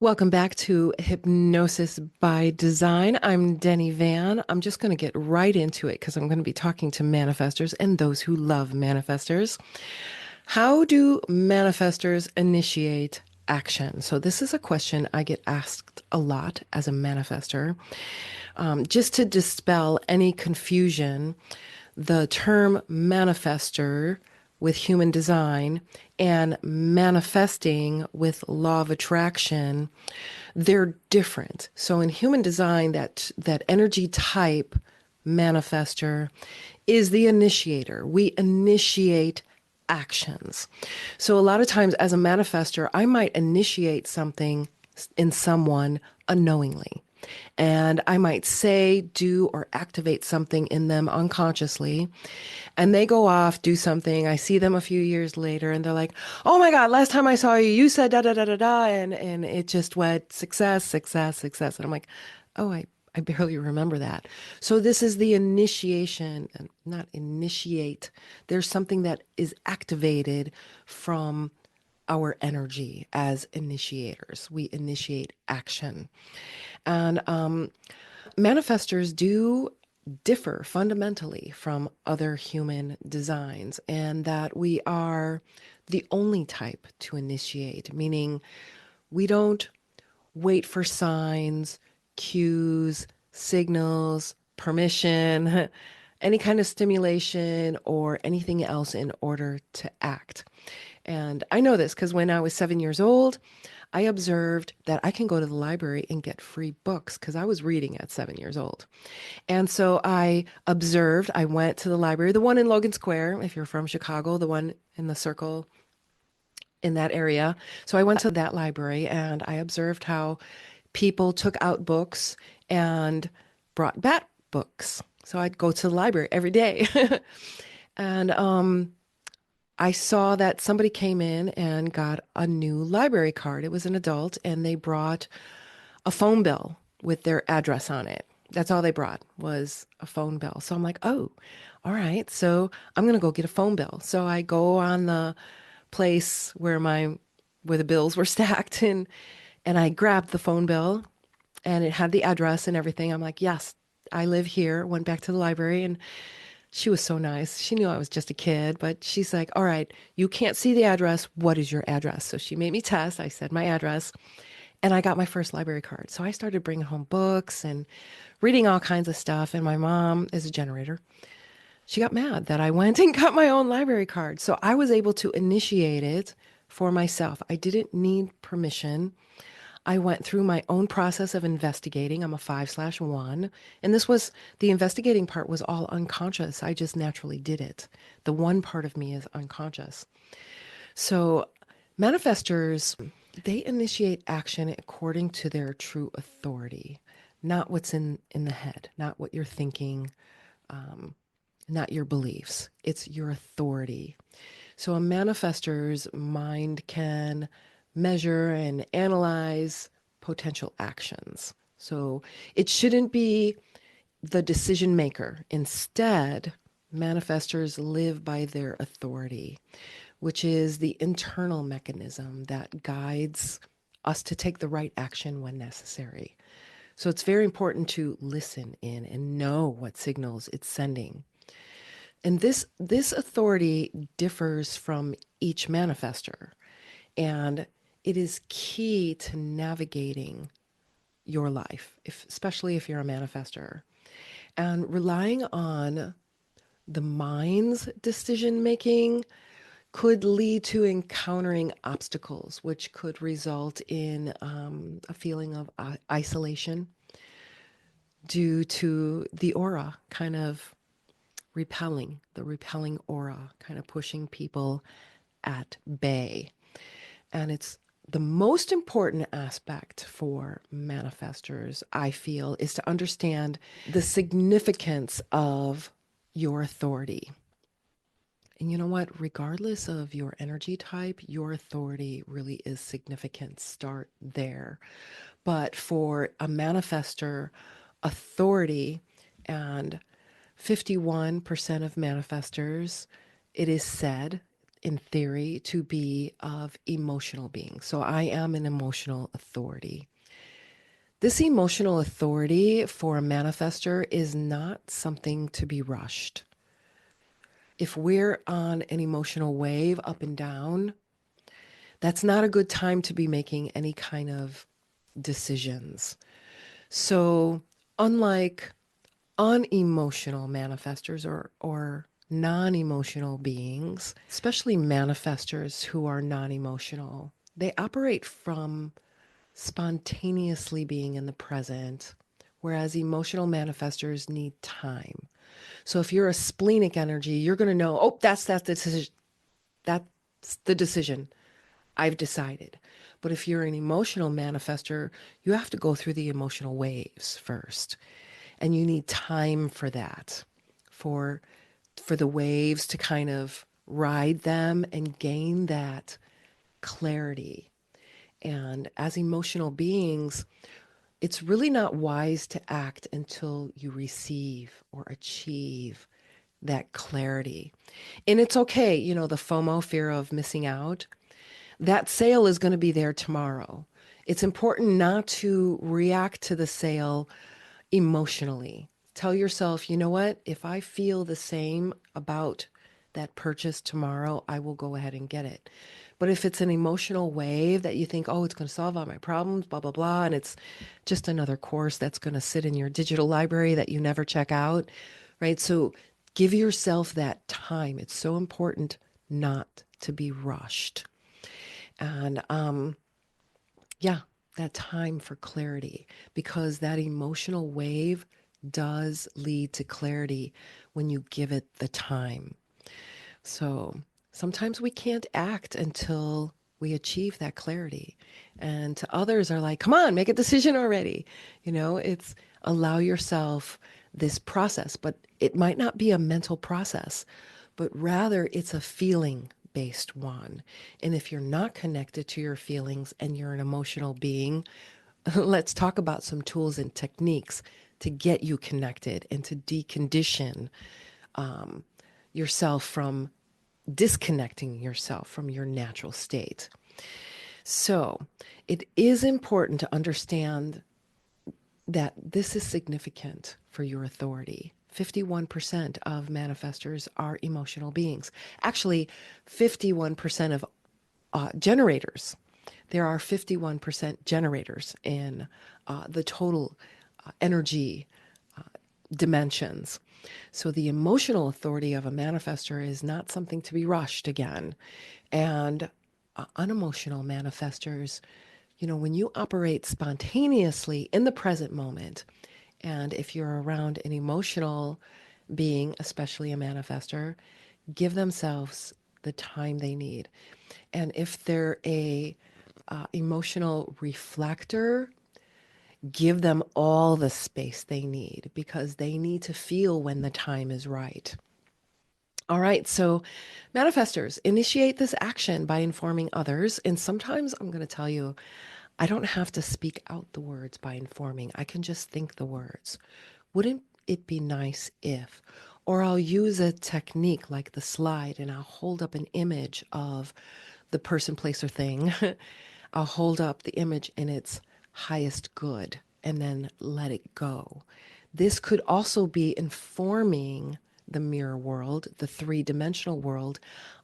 Welcome back to Hypnosis by Design. I'm Denny Van. I'm just going to get right into it because I'm going to be talking to manifestors and those who love manifestors. How do manifestors initiate action? So, this is a question I get asked a lot as a manifestor. Just to dispel any confusion, the term manifestor with human design and manifesting with law of attraction, they're different. So in human design, that energy type manifestor is the initiator. We initiate actions. So a lot of times as a manifestor, I might initiate something in someone unknowingly. And I might say, do, or activate something in them unconsciously. And they go off, do something. I see them a few years later and they're like, oh my God, last time I saw you, you said da da da da da. And it just went success, success, success. And I'm like, oh, I barely remember that. So this is the initiation, and not initiate. There's something that is activated from our energy as initiators. We initiate action. And manifestors do differ fundamentally from other human designs, and that we are the only type to initiate, meaning we don't wait for signs, cues, signals, permission, any kind of stimulation, or anything else in order to act. And I know this because when I was 7 years old, I observed that I can go to the library and get free books because I was reading at 7 years old. And so I observed, I went to the library, the one in Logan Square, if you're from Chicago, the one in the circle in that area. So I went to that library and I observed how people took out books and brought back books. So I'd go to the library every day. And I saw that somebody came in and got a new library card. It was an adult, and they brought a phone bill with their address on it. That's all they brought was a phone bill. So I'm like, oh, all right. So I'm gonna go get a phone bill. So I go on the place where the bills were stacked, and I grabbed the phone bill and it had the address and everything. I'm like, yes, I live here. Went back to the library, and she was so nice. She knew I was just a kid, but she's like, all right, you can't see the address. What is your address? So she made me test. I said my address, and I got my first library card. So I started bringing home books and reading all kinds of stuff. And my mom is a generator. She got mad that I went and got my own library card. So I was able to initiate it for myself. I didn't need permission. I went through my own process of investigating. I'm a 5/1. And the investigating part was all unconscious. I just naturally did it. The one part of me is unconscious. So manifestors, they initiate action according to their true authority, not what's in the head, not what you're thinking, not your beliefs. It's your authority. So a manifestor's mind can measure and analyze potential actions. So it shouldn't be the decision maker. Instead, manifestors live by their authority, which is the internal mechanism that guides us to take the right action when necessary. So it's very important to listen in and know what signals it's sending. And this authority differs from each manifestor, and it is key to navigating your life, especially if you're a manifestor. And relying on the mind's decision making could lead to encountering obstacles, which could result in a feeling of isolation due to the aura kind of the repelling aura kind of pushing people at bay. And it's the most important aspect for manifestors, I feel, is to understand the significance of your authority. And you know what? Regardless of your energy type, your authority really is significant. Start there. But for a manifestor, authority, and 51% of manifestors, it is said, in theory to be of emotional beings. So I am an emotional authority. This emotional authority for a manifester is not something to be rushed. If we're on an emotional wave up and down, that's not a good time to be making any kind of decisions. So, unlike unemotional manifestors or non emotional beings, especially manifestors who are non emotional, they operate from spontaneously being in the present, whereas emotional manifestors need time. So if you're a splenic energy, you're going to know, oh, that's the decision. That's the decision. I've decided. But if you're an emotional manifester, you have to go through the emotional waves first. And you need time for that, for for the waves to kind of ride them and gain that clarity. And as emotional beings, it's really not wise to act until you receive or achieve that clarity. And it's okay, the FOMO, fear of missing out, that sale is going to be there tomorrow. It's important not to react to the sale emotionally. Tell yourself, you know what? If I feel the same about that purchase tomorrow, I will go ahead and get it. But if it's an emotional wave that you think, oh, it's going to solve all my problems, blah, blah, blah, and it's just another course that's going to sit in your digital library that you never check out, right? So give yourself that time. It's so important not to be rushed. And yeah, that time for clarity, because that emotional wave does lead to clarity when you give it the time. So sometimes we can't act until we achieve that clarity. And to others are like, come on, make a decision already. It's allow yourself this process, but it might not be a mental process, but rather it's a feeling based one. And if you're not connected to your feelings and you're an emotional being, let's talk about some tools and techniques to get you connected and to decondition yourself from disconnecting yourself from your natural state. So, it is important to understand that this is significant for your authority. 51% of manifestors are emotional beings. Actually, 51% of generators. There are 51% generators in the total energy dimensions. So the emotional authority of a manifestor is not something to be rushed again. And unemotional manifestors, when you operate spontaneously in the present moment, and if you're around an emotional being, especially a manifestor, give themselves the time they need. And if they're a emotional reflector, give them all the space they need because they need to feel when the time is right. All right, so manifestors initiate this action by informing others. And sometimes I'm going to tell you, I don't have to speak out the words by informing, I can just think the words. Wouldn't it be nice if? Or I'll use a technique like the slide and I'll hold up an image of the person, place, or thing. I'll hold up the image in its highest good and then let it go. This could also be informing the mirror world, the three-dimensional world,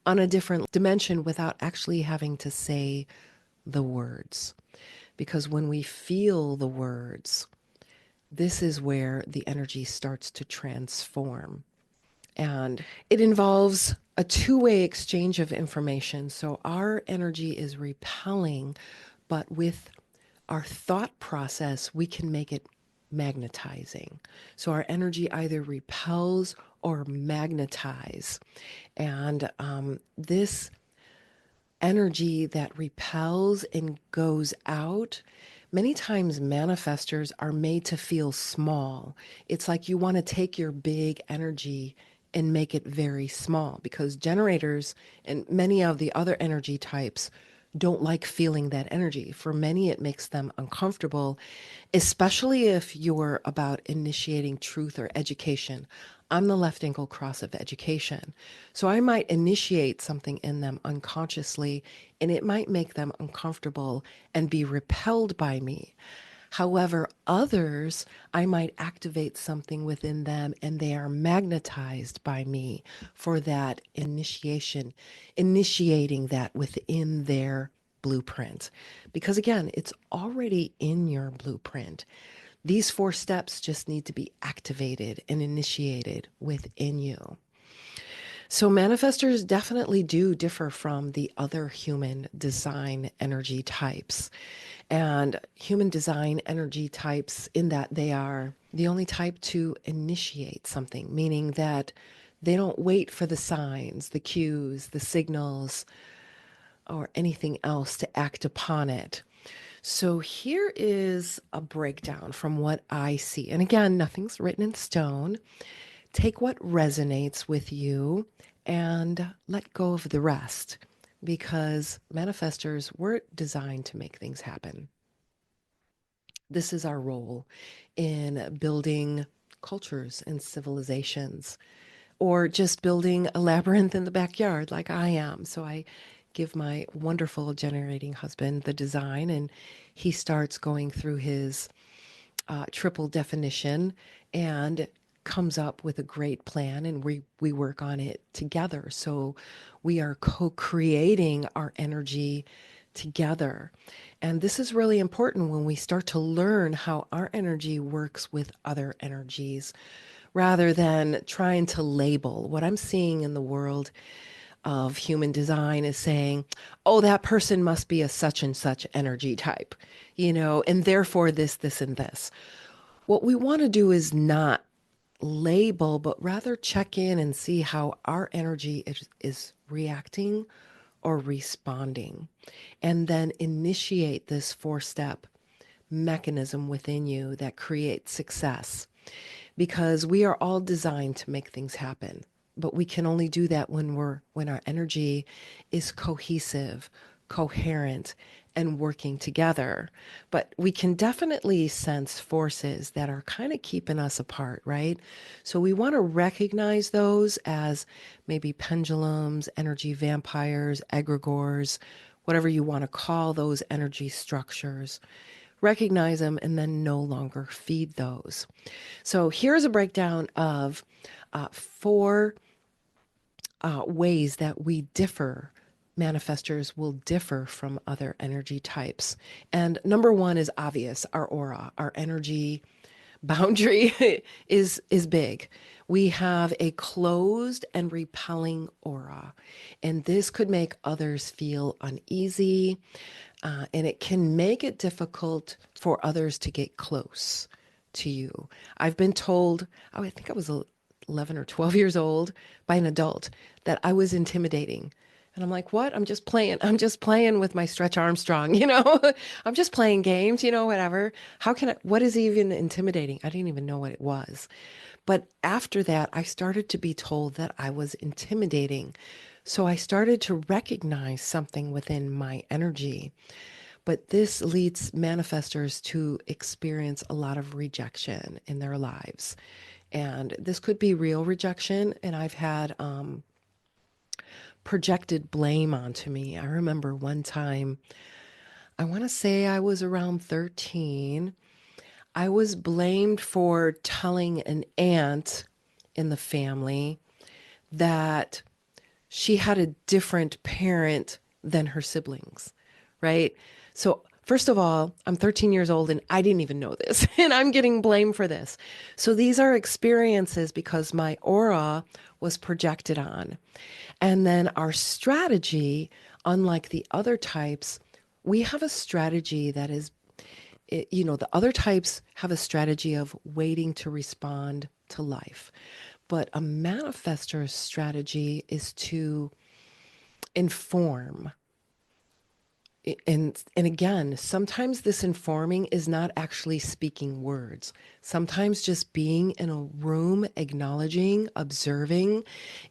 on a different dimension without actually having to say the words. Because when we feel the words, this is where the energy starts to transform. And it involves a two-way exchange of information. So our energy is repelling, but with our thought process, we can make it magnetizing. So our energy either repels or magnetize. And this energy that repels and goes out, many times manifestors are made to feel small. It's like you want to take your big energy and make it very small because generators and many of the other energy types don't like feeling that energy. For many, it makes them uncomfortable, especially if you're about initiating truth or education. I'm the left ankle cross of education. So I might initiate something in them unconsciously, and it might make them uncomfortable and be repelled by me. However, others, I might activate something within them and they are magnetized by me for that initiation, initiating that within their blueprint. Because again, it's already in your blueprint. These four steps just need to be activated and initiated within you. So, manifestors definitely do differ from the other human design energy types. And human design energy types, in that they are the only type to initiate something, meaning that they don't wait for the signs, the cues, the signals, or anything else to act upon it. So here is a breakdown from what I see. And again, nothing's written in stone. Take what resonates with you and let go of the rest, because manifestors were designed to make things happen. This is our role in building cultures and civilizations, or just building a labyrinth in the backyard like I am. So I give my wonderful generating husband the design, and he starts going through his triple definition and comes up with a great plan, and we work on it together. So we are co-creating our energy together. And this is really important when we start to learn how our energy works with other energies rather than trying to label. What I'm seeing in the world of human design is saying, oh, that person must be a such and such energy type, and therefore this, and this. What we want to do is not label, but rather check in and see how our energy is reacting or responding. And then initiate this four-step mechanism within you that creates success. Because we are all designed to make things happen. But we can only do that when our energy is cohesive, coherent, and working together. But we can definitely sense forces that are kind of keeping us apart, right? So we want to recognize those as maybe pendulums, energy vampires, egregores, whatever you want to call those energy structures. Recognize them and then no longer feed those. So here's a breakdown of four ways that we differ. Manifestors will differ from other energy types. And number one is obvious, our aura, our energy boundary is big. We have a closed and repelling aura, and this could make others feel uneasy, and it can make it difficult for others to get close to you. I've been told, oh, I think I was 11 or 12 years old by an adult, that I was intimidating. And I'm like, what? I'm just playing. I'm just playing with my Stretch Armstrong, I'm just playing games, whatever. What is even intimidating? I didn't even know what it was. But after that, I started to be told that I was intimidating. So I started to recognize something within my energy. But this leads manifestors to experience a lot of rejection in their lives. And this could be real rejection. And I've had projected blame onto me. I remember one time, I want to say I was around 13. I was blamed for telling an aunt in the family that she had a different parent than her siblings, right? So, first of all, I'm 13 years old and I didn't even know this, and I'm getting blamed for this. So, these are experiences because my aura was projected on. And then our strategy, unlike the other types, we have a strategy that is, the other types have a strategy of waiting to respond to life. But a manifestor's strategy is to inform, And again, sometimes this informing is not actually speaking words. Sometimes just being in a room, acknowledging, observing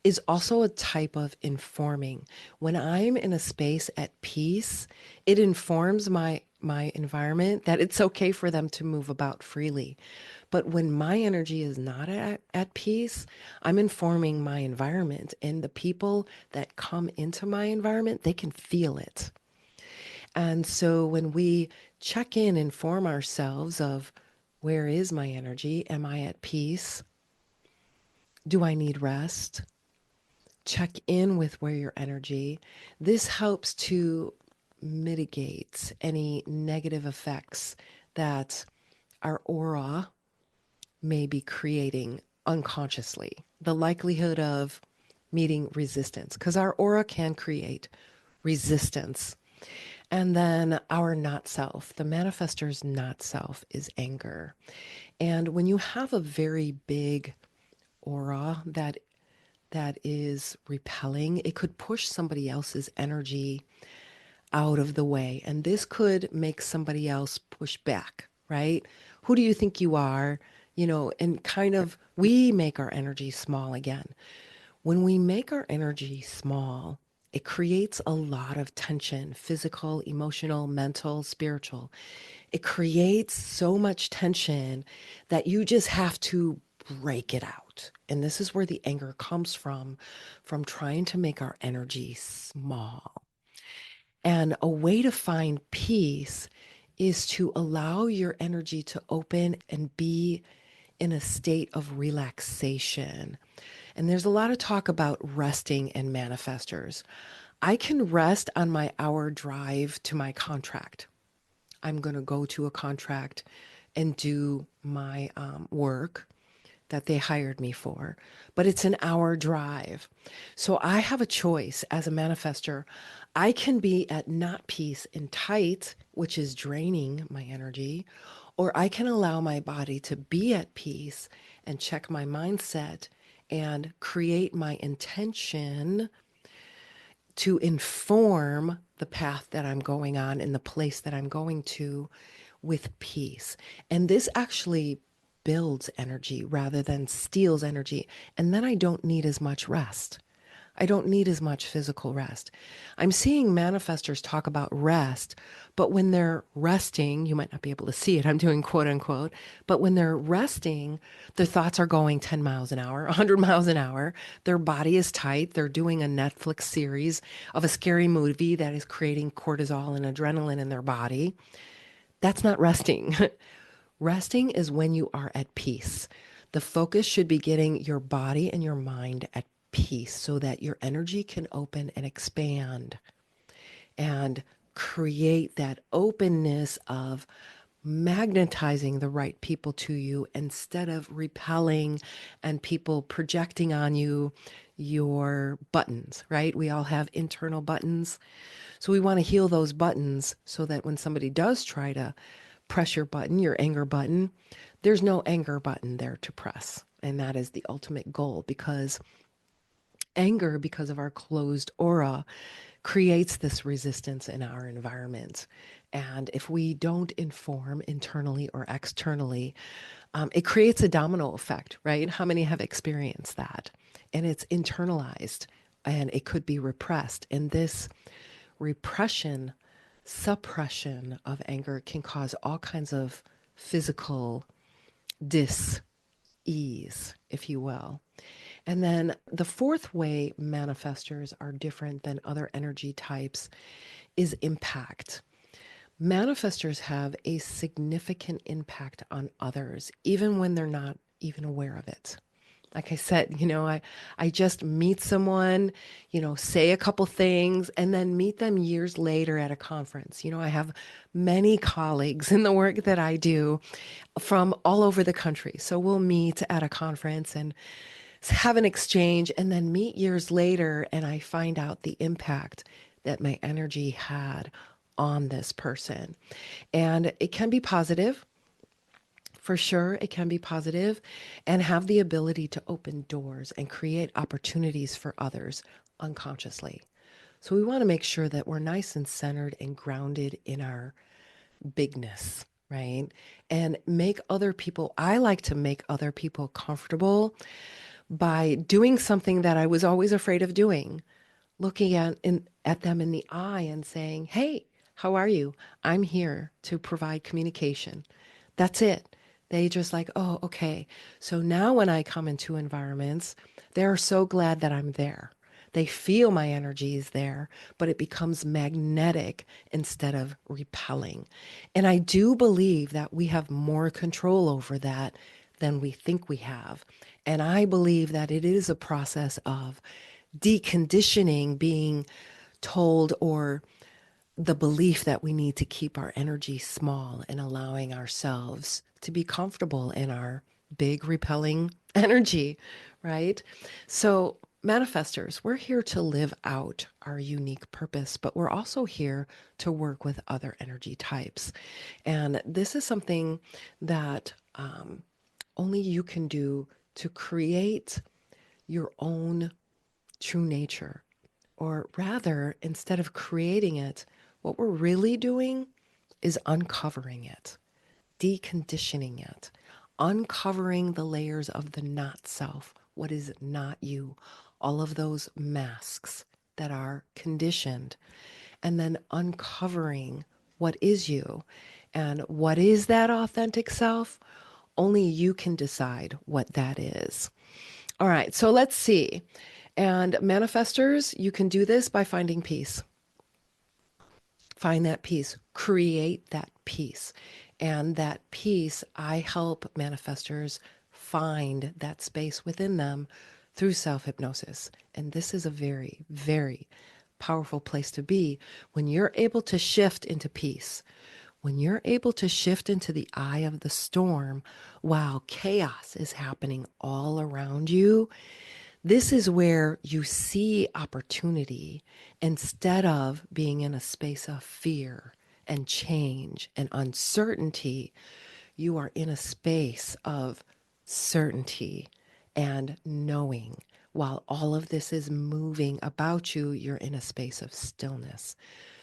is also a type of informing. When I'm in a space at peace, it informs my environment that it's okay for them to move about freely. But when my energy is not at peace, I'm informing my environment, and the people that come into my environment, they can feel it. And so when we check in, inform ourselves of where is my energy? Am I at peace? Do I need rest? Check in with where your energy. This helps to mitigate any negative effects that our aura may be creating unconsciously. The likelihood of meeting resistance, because our aura can create resistance. And then our not self, the manifestor's not self is anger. And when you have a very big aura that is repelling, it could push somebody else's energy out of the way. And this could make somebody else push back, right? Who do you think you are? And kind of we make our energy small again. When we make our energy small, it creates a lot of tension, physical, emotional, mental, spiritual. It creates so much tension that you just have to break it out. And this is where the anger comes from trying to make our energy small. And a way to find peace is to allow your energy to open and be in a state of relaxation. And there's a lot of talk about resting and manifestors. I can rest on my hour drive to my contract. I'm going to go to a contract and do my work that they hired me for, but it's an hour drive. So I have a choice as a manifester. I can be at not peace and tight, which is draining my energy, or I can allow my body to be at peace and check my mindset and create my intention to inform the path that I'm going on and the place that I'm going to with peace. And this actually builds energy rather than steals energy. And then I don't need as much rest. I don't need as much physical rest. I'm seeing manifestors talk about rest, but when they're resting, you might not be able to see it. I'm doing quote unquote, but when they're resting, their thoughts are going 10 miles an hour, 100 miles an hour. Their body is tight. They're doing a Netflix series of a scary movie that is creating cortisol and adrenaline in their body. That's not resting. Resting is when you are at peace. The focus should be getting your body and your mind at peace so that your energy can open and expand and create that openness of magnetizing the right people to you instead of repelling and people projecting on you your buttons, right? We all have internal buttons. So we want to heal those buttons so that when somebody does try to press your button, your anger button, there's no anger button there to press. And that is the ultimate goal, because anger, because of our closed aura, creates this resistance in our environment. And if we don't inform internally or externally, it creates a domino effect, right? How many have experienced that? And it's internalized and it could be repressed. And this repression, suppression of anger can cause all kinds of physical dis-ease, if you will. And then the fourth way manifestors are different than other energy types is impact. Manifestors have a significant impact on others, even when they're not even aware of it. Like I said, I just meet someone, say a couple things and then meet them years later at a conference. I have many colleagues in the work that I do from all over the country. So we'll meet at a conference and have an exchange and then meet years later, and I find out the impact that my energy had on this person. And it can be positive. For sure, it can be positive and have the ability to open doors and create opportunities for others unconsciously. So we want to make sure that we're nice and centered and grounded in our bigness, right? And make other people, I like to make other people comfortable by doing something that I was always afraid of doing, looking at them in the eye and saying, "Hey, how are you? I'm here to provide communication." That's it. They just like, "Oh, okay." So now when I come into environments, they're so glad that I'm there. They feel my energy is there, but it becomes magnetic instead of repelling. And I do believe that we have more control over that than we think we have. And I believe that it is a process of deconditioning being told, or the belief that we need to keep our energy small and allowing ourselves to be comfortable in our big repelling energy, right? So, manifestors, we're here to live out our unique purpose, but we're also here to work with other energy types. And this is something that only you can do to create your own true nature. Or rather, instead of creating it, what we're really doing is uncovering it, deconditioning it, uncovering the layers of the not self, what is not you, all of those masks that are conditioned, and then uncovering what is you. And what is that authentic self? Only you can decide what that is. All right, so let's see. And manifestors, you can do this by finding peace. Find that peace, create that peace. And that peace, I help manifestors find that space within them through self hypnosis. And this is a very, very powerful place to be when you're able to shift into peace. When you're able to shift into the eye of the storm while chaos is happening all around you, this is where you see opportunity instead of being in a space of fear and change and uncertainty. You are in a space of certainty and knowing. While all of this is moving about you, you're in a space of stillness.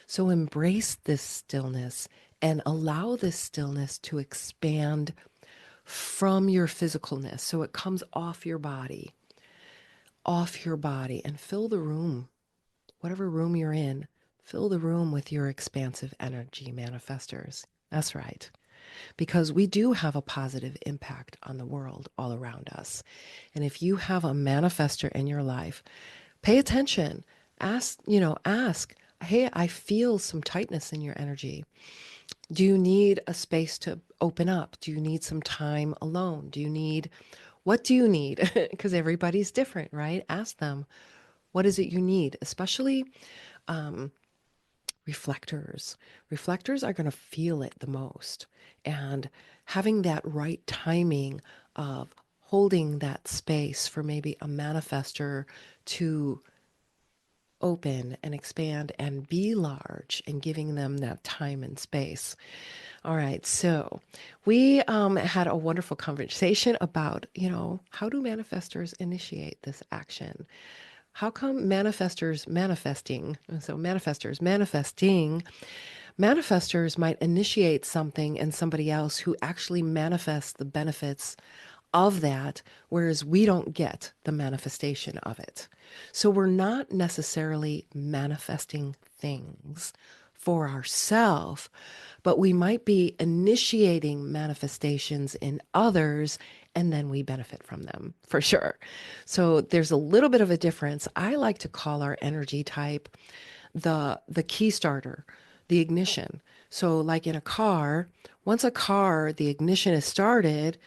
So embrace this stillness and allow this stillness to expand from your physicalness. So it comes off your body, and fill the room, whatever room you're in, fill the room with your expansive energy manifestors. That's right. Because we do have a positive impact on the world all around us. And if you have a manifestor in your life, pay attention. Ask, hey, I feel some tightness in your energy. Do you need a space to open up? Do you need some time alone? What do you need? Because everybody's different, right? Ask them, what is it you need? Especially reflectors. Reflectors are going to feel it the most. And having that right timing of holding that space for maybe a manifestor to open and expand and be large, and giving them that time and space. All right, so we had a wonderful conversation about, how do manifestors initiate this action? How come manifestors manifesting? So manifestors might initiate something in somebody else who actually manifests the benefits of that, whereas we don't get the manifestation of it. So we're not necessarily manifesting things for ourselves, but we might be initiating manifestations in others, and then we benefit from them for sure. So there's a little bit of a difference. I like to call our energy type the key starter, the ignition. So like in a car, once the ignition is started,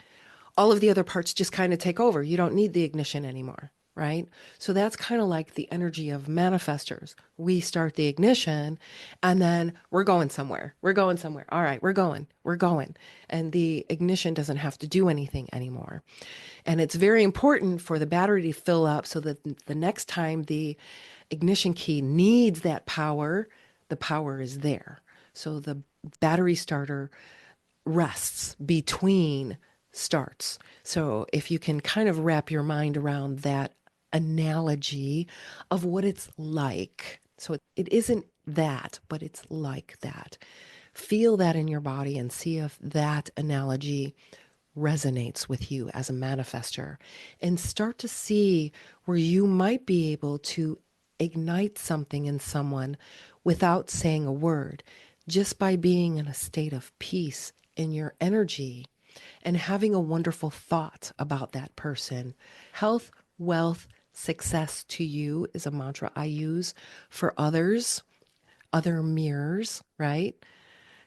all of the other parts just kind of take over. You don't need the ignition anymore, right? So that's kind of like the energy of manifestors. We start the ignition and then we're going somewhere. We're going somewhere. All right, we're going. We're going. And the ignition doesn't have to do anything anymore. And it's very important for the battery to fill up so that the next time the ignition key needs that power, the power is there. So the battery starter rests between starts. So if you can kind of wrap your mind around that analogy of what it's like So it isn't that, but it's like that. Feel that in your body and see if that analogy resonates with you as a manifester, and start to see where you might be able to ignite something in someone without saying a word, just by being in a state of peace in your energy and having a wonderful thought about that person. Health, wealth, success to you is a mantra I use for others, other mirrors, right?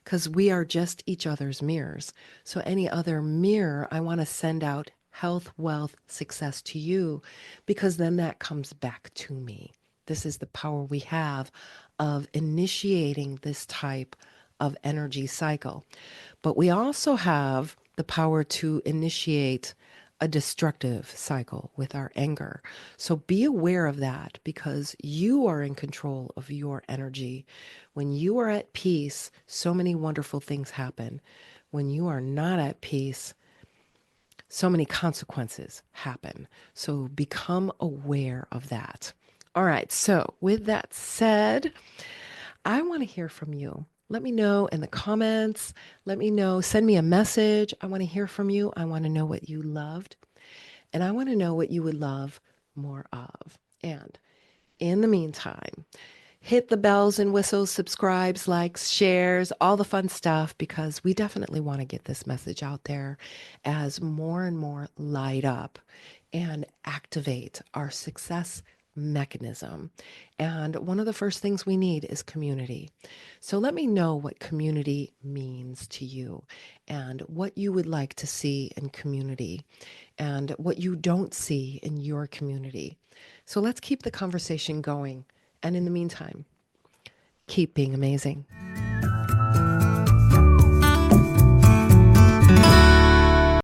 Because we are just each other's mirrors. So, any other mirror, I want to send out health, wealth, success to you, because then that comes back to me. This is the power we have of initiating this type of energy cycle. But we also have the power to initiate a destructive cycle with our anger. So be aware of that, because you are in control of your energy. When you are at peace, so many wonderful things happen. When you are not at peace, so many consequences happen. So become aware of that. All right. So, with that said, I want to hear from you. Let me know in the comments. Let me know. Send me a message. I want to hear from you. I want to know what you loved, and I want to know what you would love more of. And in the meantime, hit the bells and whistles, subscribes, likes, shares, all the fun stuff, because we definitely want to get this message out there as more and more light up and activate our success mechanism. And one of the first things we need is community. So let me know what community means to you and what you would like to see in community and what you don't see in your community. So let's keep the conversation going. And in the meantime, keep being amazing.